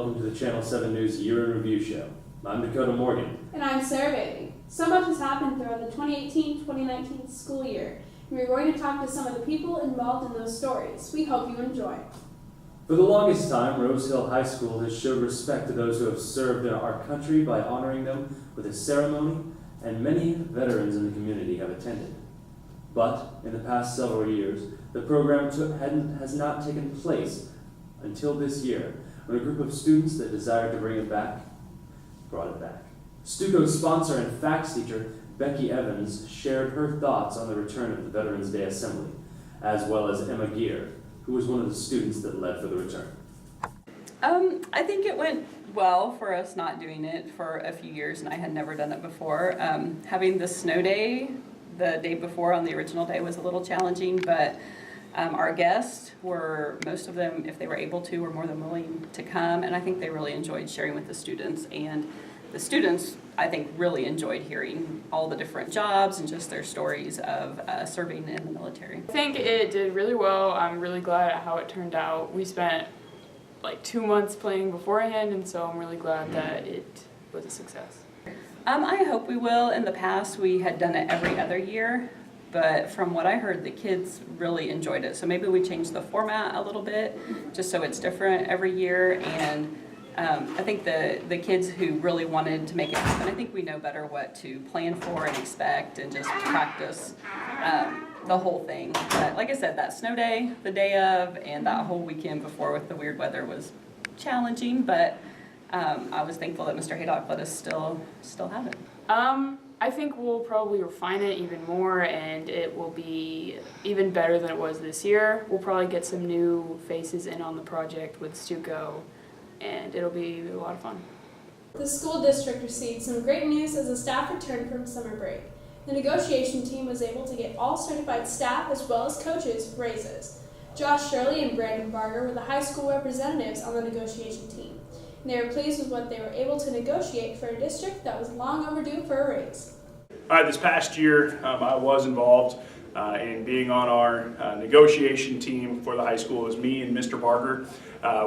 welcome to the Channel 7 News Year in Review Show. I'm Dakota Morgan. And I'm Sarah Bailey. So much has happened throughout the 2018-2019 school year, and we're going to talk to some of the people involved in those stories. We hope you enjoy. For the longest time, Rose Hill High School has showed respect to those who have served in our country by honoring them with a ceremony, and many veterans in the community have attended. But in the past several years, the program has not taken place until this year, when a group of students that desired to bring it back brought it back. Stuco's sponsor and facts teacher, Becky Evans, shared her thoughts on the return of the Veterans Day Assembly, as well as Emma Geer, who was one of the students that led for the return. I think it went well for us not doing it for a few years, and I had never done it before. Having the snow day the day before on the original day was a little challenging, but our guests were, most of them, if they were able to, were more than willing to come, and I think they really enjoyed sharing with the students. And the students, I think, really enjoyed hearing all the different jobs and just their stories of serving in the military. I think it did really well. I'm really glad at how it turned out. We spent like 2 months planning beforehand, and so I'm really glad that it was a success. I hope we will. In the past, we had done it every other year, but from what I heard, the kids really enjoyed it. So maybe we changed the format a little bit, just so it's different every year. And I think the kids who really wanted to make it happen, I think we know better what to plan for and expect and just practice the whole thing. But like I said, that snow day, the day of, and that whole weekend before with the weird weather was challenging, but I was thankful that Mr. Haydock let us still have it. I think we'll probably refine it even more, and it will be even better than it was this year. We'll probably get some new faces in on the project with Stuco, and it'll be a lot of fun. The school district received some great news as the staff returned from summer break. The negotiation team was able to get all certified staff as well as coaches raises. Josh Shirley and Brandon Barger were the high school representatives on the negotiation team. They were pleased with what they were able to negotiate for a district that was long overdue for a raise. This past year, I was involved in being on our negotiation team for the high school. It was me and Mr. Barker.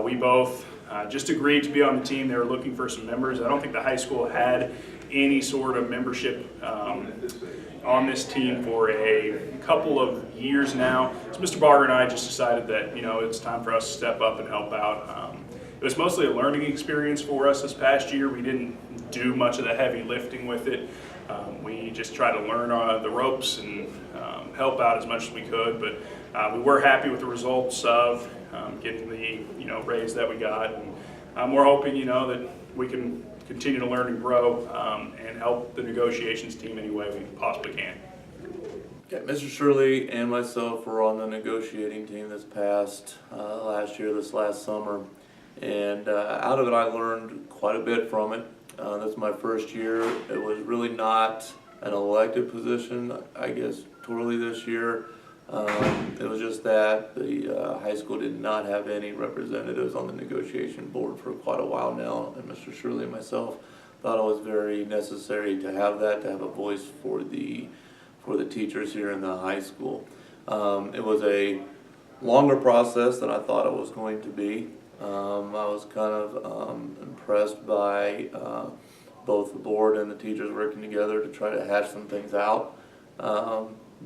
We both just agreed to be on the team. They were looking for some members. I don't think the high school had any sort of membership on this team for a couple of years now. So Mr. Barger and I just decided that, it's time for us to step up and help out. It was mostly a learning experience for us this past year. We didn't do much of the heavy lifting with it. We just tried to learn the ropes and help out as much as we could. But we were happy with the results of getting the raise that we got. And we're hoping that we can continue to learn and grow and help the negotiations team any way we possibly can. Okay, Mr. Shirley and myself were on the negotiating team this last summer. And out of it, I learned quite a bit from it. This is my first year. It was really not an elected position, I guess, totally this year. It was just that the high school did not have any representatives on the negotiation board for quite a while now. And Mr. Shirley and myself thought it was very necessary to have a voice for the teachers here in the high school. It was a longer process than I thought it was going to be. I was kind of impressed by both the board and the teachers working together to try to hash some things out.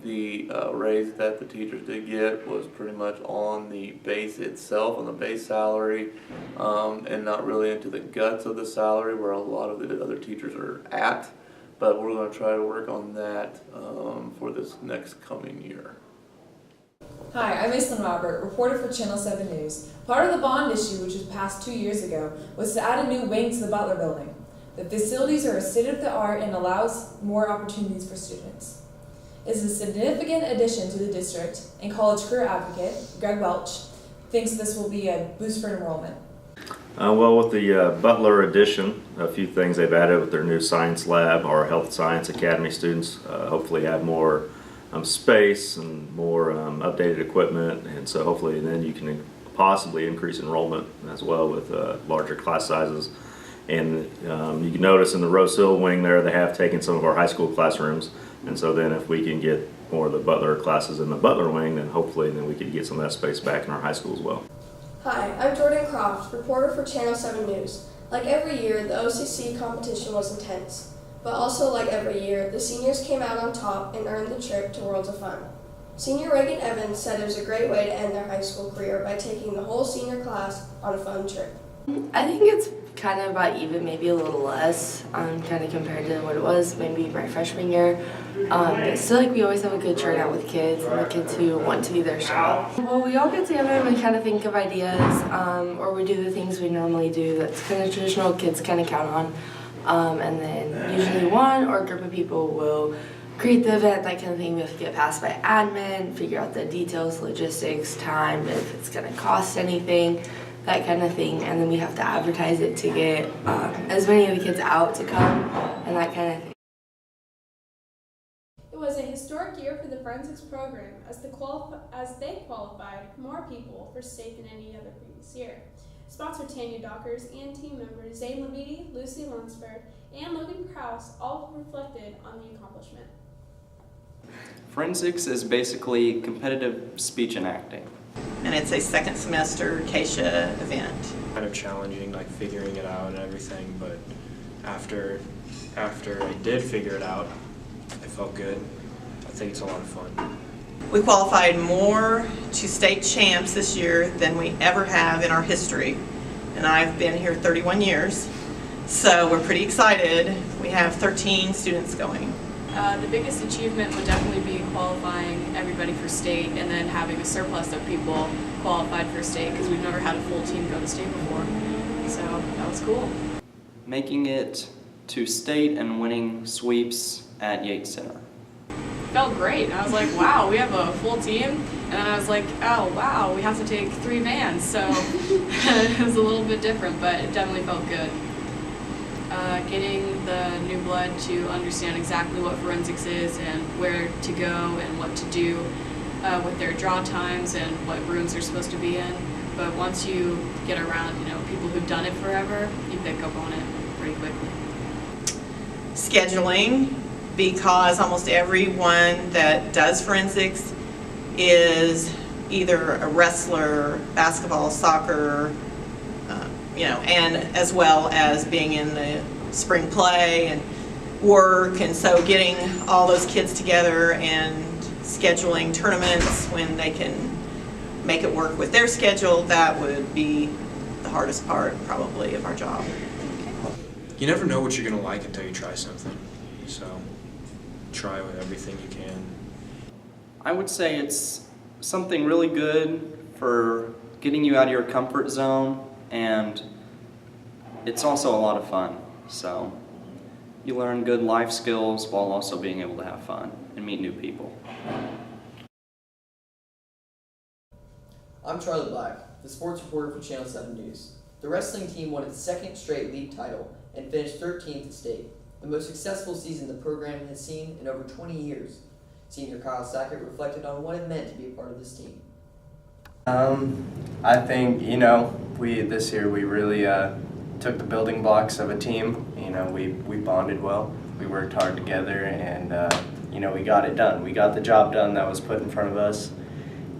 The raise that the teachers did get was pretty much on the base itself, on the base salary, and not really into the guts of the salary where a lot of the other teachers are at. But we're going to try to work on that for this next coming year. Hi, I'm Aislinn Robert, reporter for Channel 7 News. Part of the bond issue, which was passed 2 years ago, was to add a new wing to the Butler building. The facilities are state-of-the-art and allows more opportunities for students. It is a significant addition to the district, and college career advocate, Greg Welch, thinks this will be a boost for enrollment. Well, with the Butler addition, a few things they've added with their new science lab. Our Health Science Academy students hopefully have more space and more updated equipment, and so hopefully then you can possibly increase enrollment as well with larger class sizes. And you can notice in the Rose Hill wing there, they have taken some of our high school classrooms, and so then if we can get more of the Butler classes in the Butler wing, then hopefully then we could get some of that space back in our high school as well. Hi, I'm Jordan Croft, reporter for Channel 7 News. Like every year, the OCC competition was intense. But also like every year, the seniors came out on top and earned the trip to Worlds of Fun. Senior Reagan Evans said it was a great way to end their high school career by taking the whole senior class on a fun trip. I think it's kind of about even, maybe a little less, kind of compared to what it was maybe my freshman year. But still, like, we always have a good turnout with kids and the kids who want to do their job. Well, we all get together and we kind of think of ideas, or we do the things we normally do that's kind of traditional kids kind of count on. And then usually one or a group of people will create the event, that kind of thing. We have to get passed by admin, figure out the details, logistics, time, if it's going to cost anything, that kind of thing. And then we have to advertise it to get as many of the kids out to come and that kind of thing. It was a historic year for the forensics program as they qualified more people for state than any other previous year. Sponsor Tanya Dockers and team members Zane Leviti, Lucy Lunsford, and Logan Krause all reflected on the accomplishment. Forensics is basically competitive speech and acting. And it's a second semester CASHA event. Kind of challenging, like figuring it out and everything, but after I did figure it out, I felt good. I think it's a lot of fun. We qualified more to state champs this year than we ever have in our history. And I've been here 31 years, so we're pretty excited. We have 13 students going. The biggest achievement would definitely be qualifying everybody for state and then having a surplus of people qualified for state because we've never had a full team go to state before. So that was cool. Making it to state and winning sweeps at Yates Center. Felt great. I was like, wow, we have a full team. And then I was like, oh, wow, we have to take 3 vans. So it was a little bit different, but it definitely felt good. Getting the new blood to understand exactly what forensics is and where to go and what to do with their draw times and what rooms they're supposed to be in. But once you get around, people who've done it forever, you pick up on it pretty quickly. Scheduling, because almost everyone that does forensics is either a wrestler, basketball, soccer, and as well as being in the spring play and work, and so getting all those kids together and scheduling tournaments when they can make it work with their schedule, that would be the hardest part probably of our job. You never know what you're going to like until you try something, so try with everything you can. I would say it's something really good for getting you out of your comfort zone, and it's also a lot of fun. So you learn good life skills while also being able to have fun and meet new people. I'm Charlie Black, the sports reporter for Channel 7 News. The wrestling team won its second straight league title and finished 13th at state, the most successful season the program has seen in over 20 years. Senior Kyle Sackett reflected on what it meant to be a part of this team. I think, this year we really took the building blocks of a team. We bonded well. We worked hard together and, we got it done. We got the job done that was put in front of us.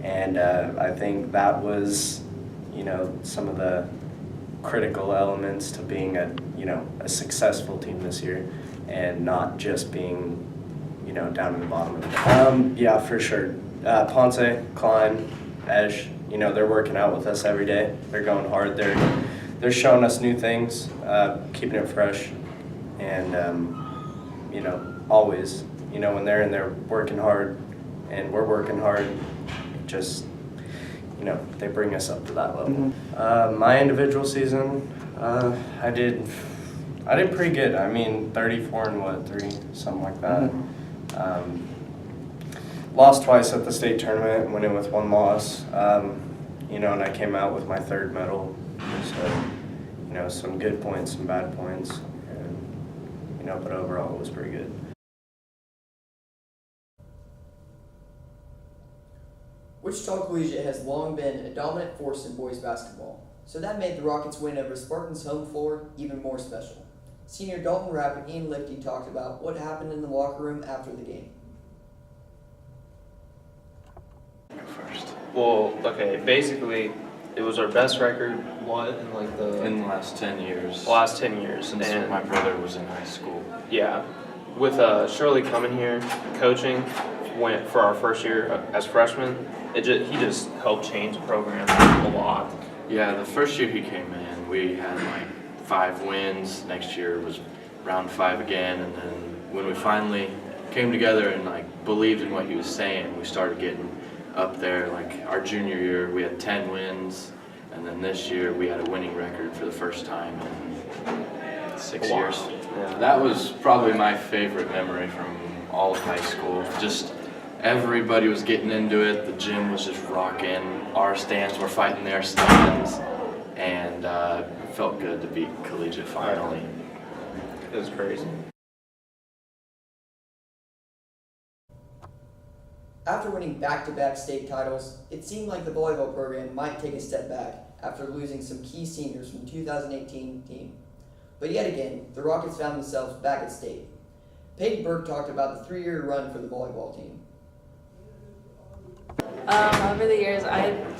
And I think that was, some of the critical elements to being a successful team this year and not just being, down in the bottom of it. Yeah, for sure. Ponce, Klein, Esch, they're working out with us every day. They're going hard. They're showing us new things, keeping it fresh, and always, when they're in there working hard, and we're working hard, just, they bring us up to that level. My individual season, I did pretty good. 34 and 3, something like that. Lost twice at the state tournament, went in with 1 loss, and I came out with my 3rd medal. So, some good points, some bad points, and, but overall it was pretty good. Wichita Collegiate has long been a dominant force in boys basketball, so that made the Rockets' win over Spartans' home floor even more special. Senior Dalton Rapp and Ian Lifty talked about what happened in the locker room after the game. First. Well, okay, basically, it was our best record, what, in like In the last 10 years. last 10 years. Since And my brother was in high school. yeah, with Shirley coming here, coaching, went for our first year as freshmen, he just helped change the program a lot. Yeah, the first year he came in, we had like 5 wins. Next year was round 5 again, and then when we finally came together and like believed in what he was saying, we started getting up there. Like our junior year, we had 10 wins, and then this year we had a winning record for the first time in 6 Wow. years. Yeah. That was probably my favorite memory from all of high school. Just everybody was getting into it. The gym was just rocking. Our stands were fighting their stands, and it felt good to be collegiate finally. It was crazy. After winning back-to-back state titles, it seemed like the volleyball program might take a step back after losing some key seniors from the 2018 team. But yet again, the Rockets found themselves back at state. Peyton Burke talked about the 3-year run for the volleyball team. Over the years,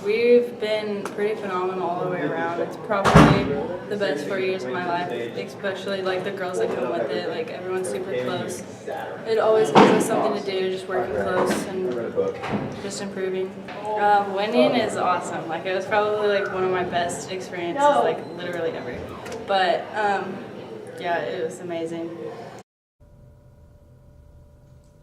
we've been pretty phenomenal all the way around. It's probably the best 4 years of my life, especially like the girls that come with it. Like everyone's super close. It always gives us something to do, just working close and just improving. Winning is awesome. Like it was probably like one of my best experiences, like literally ever. But yeah, it was amazing.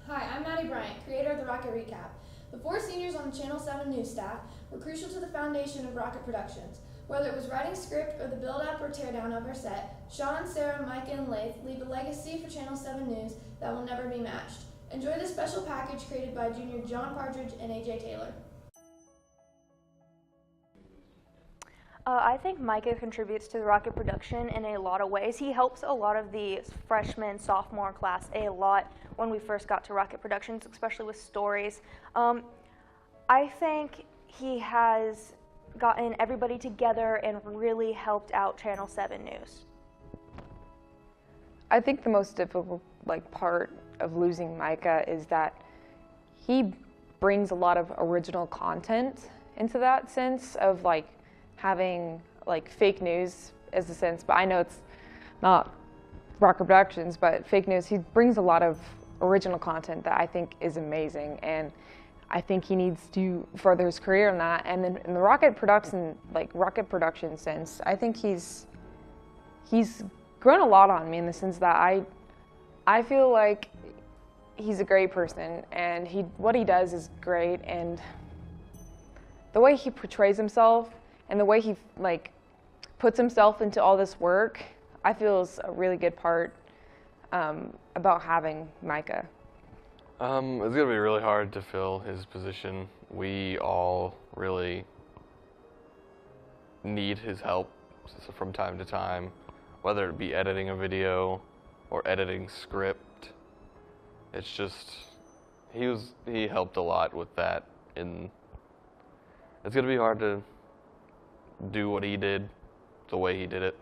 Hi, I'm Maddie Bryant, creator of the Rocket Recap. The 4 seniors on the Channel 7 news staff were crucial to the foundation of Rocket Productions. Whether it was writing script or the build-up or teardown of our set, Sean, Sarah, Micah, and Laith leave a legacy for Channel 7 News that will never be matched. Enjoy this special package created by junior John Partridge and AJ Taylor. I think Micah contributes to the Rocket production in a lot of ways. He helps a lot of the freshman, sophomore class a lot when we first got to Rocket Productions, especially with stories. I think he has gotten everybody together and really helped out Channel 7 News. I think the most difficult part of losing Micah is that he brings a lot of original content into that sense of having fake news as a sense, but I know it's not Rocket Productions, but fake news. He brings a lot of original content that I think is amazing, and I think he needs to further his career in that. And then in the Rocket production sense, I think he's grown a lot on me in the sense that I feel like he's a great person, and what he does is great, and the way he portrays himself and the way he puts himself into all this work, I feel is a really good part about having Micah. It's going to be really hard to fill his position. We all really need his help from time to time, whether it be editing a video or editing script. It's just, he helped a lot with that, and it's going to be hard to do what he did the way he did it.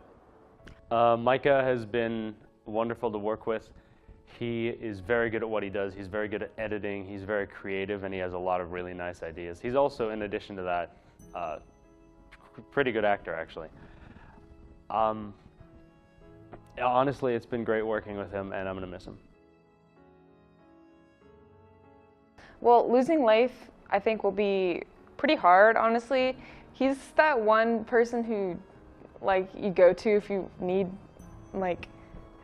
Micah has been wonderful to work with. He is very good at what he does. He's very good at editing. He's very creative, and he has a lot of really nice ideas. He's also, in addition to that, pretty good actor, actually. Honestly, it's been great working with him, and I'm going to miss him. Well, losing Leif, I think, will be pretty hard, honestly. He's that one person who, you go to if you need,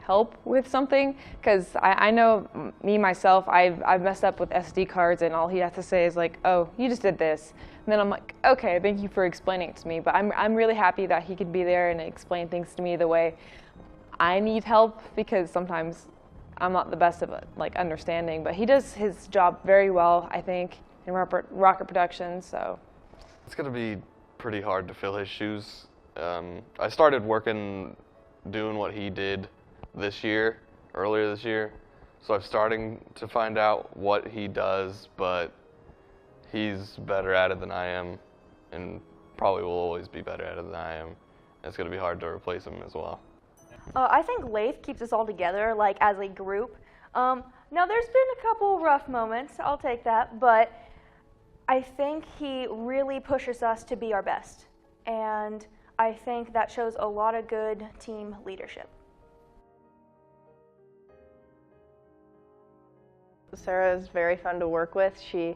help with something. Because I know me, myself, I've messed up with SD cards, and all he has to say is oh, you just did this. And then I'm like, okay, thank you for explaining it to me. But I'm really happy that he could be there and explain things to me the way I need help, because sometimes I'm not the best of understanding. But he does his job very well, I think, in Rocket Productions, so. It's going to be pretty hard to fill his shoes. I started doing what he did earlier this year, so I'm starting to find out what he does, but he's better at it than I am, and probably will always be better at it than I am. It's going to be hard to replace him as well. I think Leif keeps us all together, as a group. Now, there's been a couple rough moments, I'll take that, but I think he really pushes us to be our best. and I think that shows a lot of good team leadership. Sarah is very fun to work with. She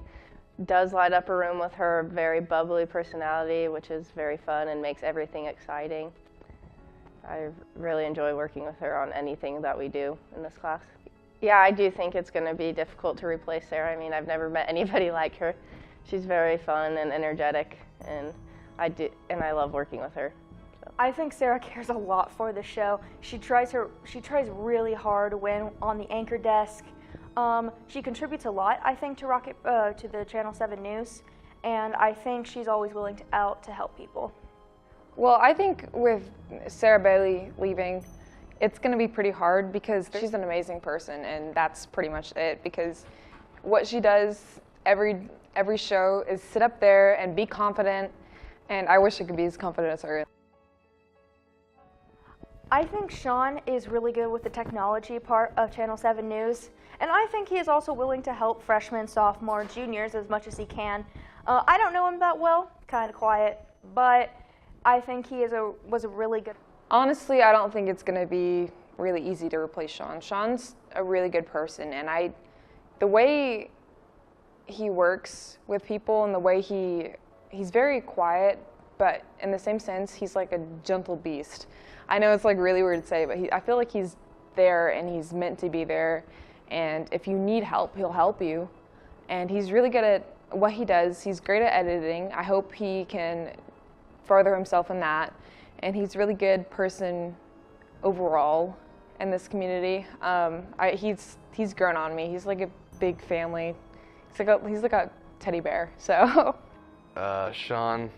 does light up a room with her very bubbly personality, which is very fun and makes everything exciting. I really enjoy working with her on anything that we do in this class. Yeah, I do think it's going to be difficult to replace Sarah. I mean, I've never met anybody like her. She's very fun and energetic, and I love working with her. So. I think Sarah cares a lot for the show. She tries really hard when on the anchor desk. She contributes a lot, I think, to the Channel 7 News, and I think she's always willing to help people. Well, I think with Sarah Bailey leaving, it's going to be pretty hard because she's an amazing person, and that's pretty much it. Because what she does every show is sit up there and be confident, and I wish I could be as confident as her. I think Sean is really good with the technology part of Channel 7 News, and I think he is also willing to help freshmen, sophomore, juniors as much as he can. I don't know him that well, kind of quiet, but I think he was a really good. Honestly, I don't think it's going to be really easy to replace Sean. Sean's a really good person, and the way he works with people and the way he's very quiet, but in the same sense, he's like a gentle beast. I know it's like really weird to say, but I feel like he's there and he's meant to be there. And if you need help, he'll help you. And he's really good at what he does. He's great at editing. I hope he can further himself in that. And he's a really good person overall in this community. He's grown on me. He's like a big family. He's like a teddy bear. So. Sean,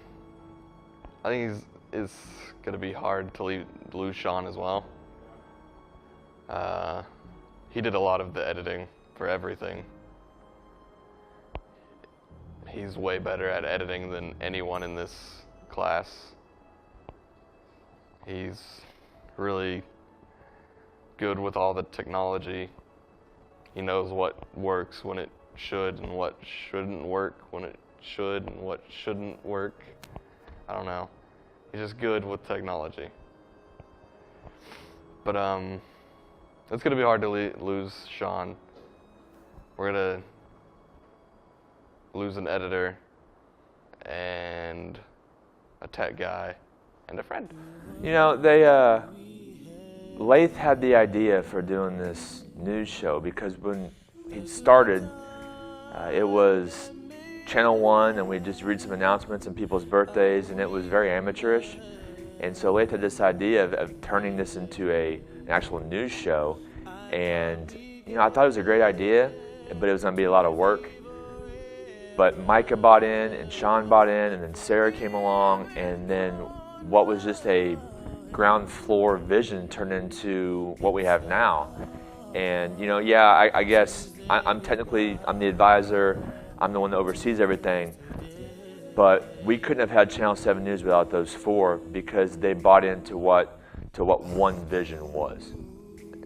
I think it's going to be hard to lose Sean as well. He did a lot of the editing for everything. He's way better at editing than anyone in this class. He's really good with all the technology. He knows what works when it should and what shouldn't work when it should and what shouldn't work. I don't know. He's just good with technology. But it's going to be hard to lose Sean. We're going to lose an editor and a tech guy and a friend. You know, Lath had the idea for doing this news show because when he started, it was Channel 1 and we'd just read some announcements and people's birthdays, and it was very amateurish. And so Lath had this idea of turning this into an actual news show. And you know, I thought it was a great idea, but it was going to be a lot of work. But Micah bought in, and Sean bought in, and then Sarah came along, and then what was just a ground floor vision turned into what we have now. And you know, yeah, I guess I'm the advisor. I'm the one that oversees everything. But we couldn't have had Channel 7 News without those four because they bought into what one vision was.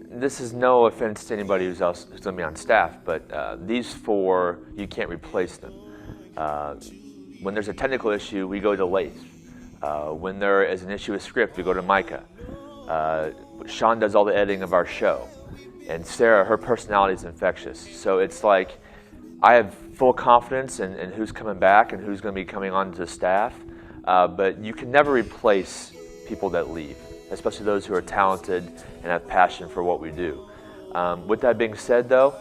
This is no offense to anybody who's going to be on staff, but these four, you can't replace them. When there's a technical issue, we go to Lath. When there is an issue with script, we go to Micah. Sean does all the editing of our show. And Sarah, her personality is infectious. So it's like, I have full confidence in who's coming back and who's going to be coming on to staff, but you can never replace people that leave, especially those who are talented and have passion for what we do. With that being said, though,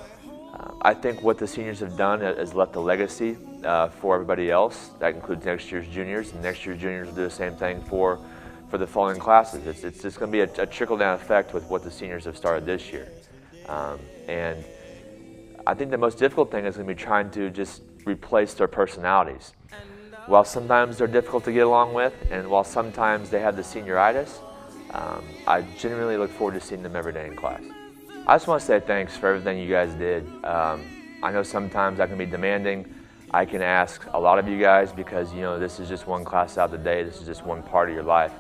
I think what the seniors have done has left a legacy for everybody else. That includes next year's juniors, and next year's juniors will do the same thing for the following classes. It's just going to be a trickle-down effect with what the seniors have started this year. And I think the most difficult thing is going to be trying to just replace their personalities. While sometimes they're difficult to get along with, and while sometimes they have the senioritis, I genuinely look forward to seeing them every day in class. I just want to say thanks for everything you guys did. I know sometimes I can be demanding. I can ask a lot of you guys because, you know, this is just one class out of the day. This is just one part of your life.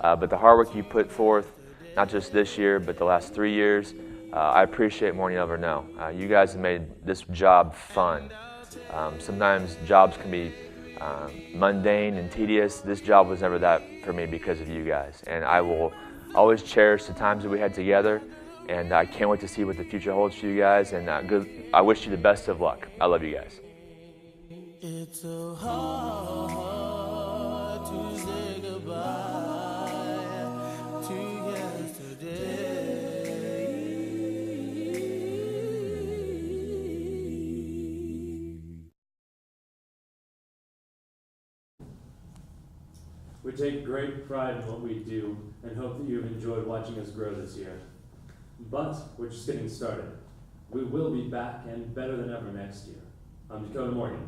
But the hard work you put forth, not just this year, but the last 3 years, I appreciate more than you'll ever know. You guys have made this job fun. Sometimes jobs can be mundane and tedious. This job was never that for me because of you guys. And I will always cherish the times that we had together. And I can't wait to see what the future holds for you guys. And I wish you the best of luck. I love you guys. It's so hard to say goodbye to yesterday. We take great pride in what we do and hope that you've enjoyed watching us grow this year. But we're just getting started. We will be back and better than ever next year. I'm Dakota Morgan.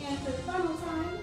And for the final time,